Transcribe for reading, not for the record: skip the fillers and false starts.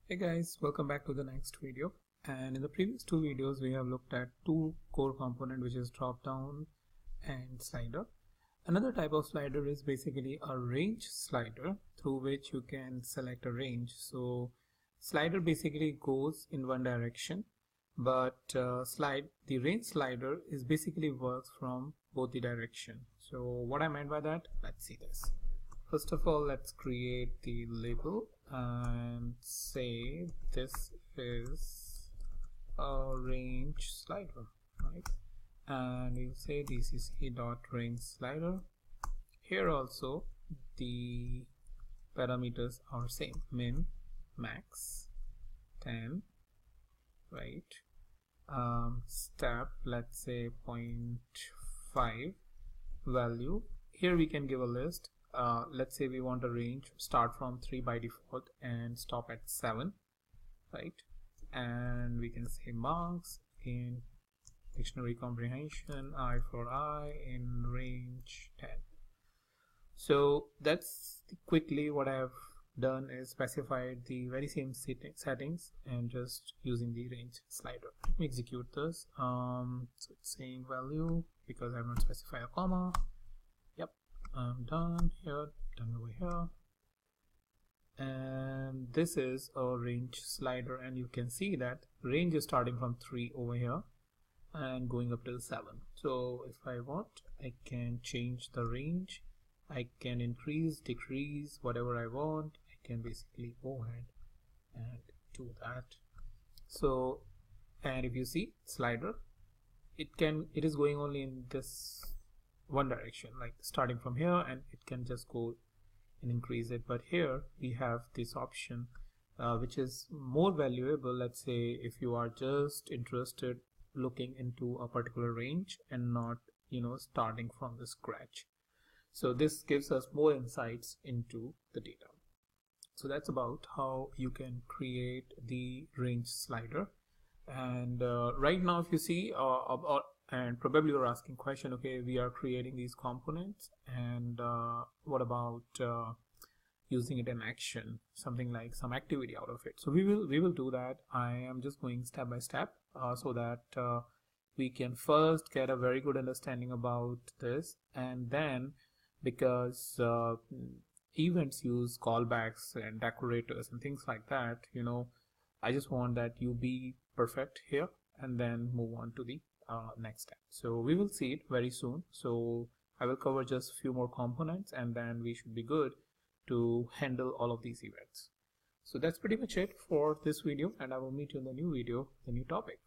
Hey guys, welcome back to the next video. And in the previous two videos we have looked at two core component, which is drop down and slider. Another type of slider is basically a range slider through which you can select a range. So slider basically goes in one direction, but the range slider is basically works from both the direction. So what I meant by that, let's see this. First of all, let's create the label and say this is a range slider, right? And we'll say dcc.range slider. Here also the parameters are same: min, max, 10, right? Step, let's say 0.5 value. Here we can give a list. Let's say we want a range start from 3 by default and stop at 7, right? And we can say marks in dictionary comprehension, I for I in range 10. So that's quickly what I have done is specified the very same settings and just using the range slider. Let me execute this. So it's saying value because I have not specified a comma. Yep, I'm done here, done over here. And this is a range slider, and you can see that range is starting from 3 over here and going up till 7. So if I want, I can change the range. I can increase, decrease, whatever I want. I can basically go ahead and do that. So, and if you see slider, it is going only in this one direction, like starting from here, and it can just go and increase it. But here we have this option which is more valuable. Let's say if you are just interested looking into a particular range and not starting from the scratch. So this gives us more insights into the data. So that's about how you can create the range slider. And right now if you see and probably you're asking question, okay, we are creating these components, and what about using it in action, something like some activity out of it. So we will do that. I am just going step by step so that we can first get a very good understanding about this, and then because events use callbacks and decorators and things like that, I just want that you be perfect here and then move on to the next step. So we will see it very soon. So I will cover just a few more components, and then we should be good to handle all of these events. So that's pretty much it for this video, and I will meet you in the new video, the new topic.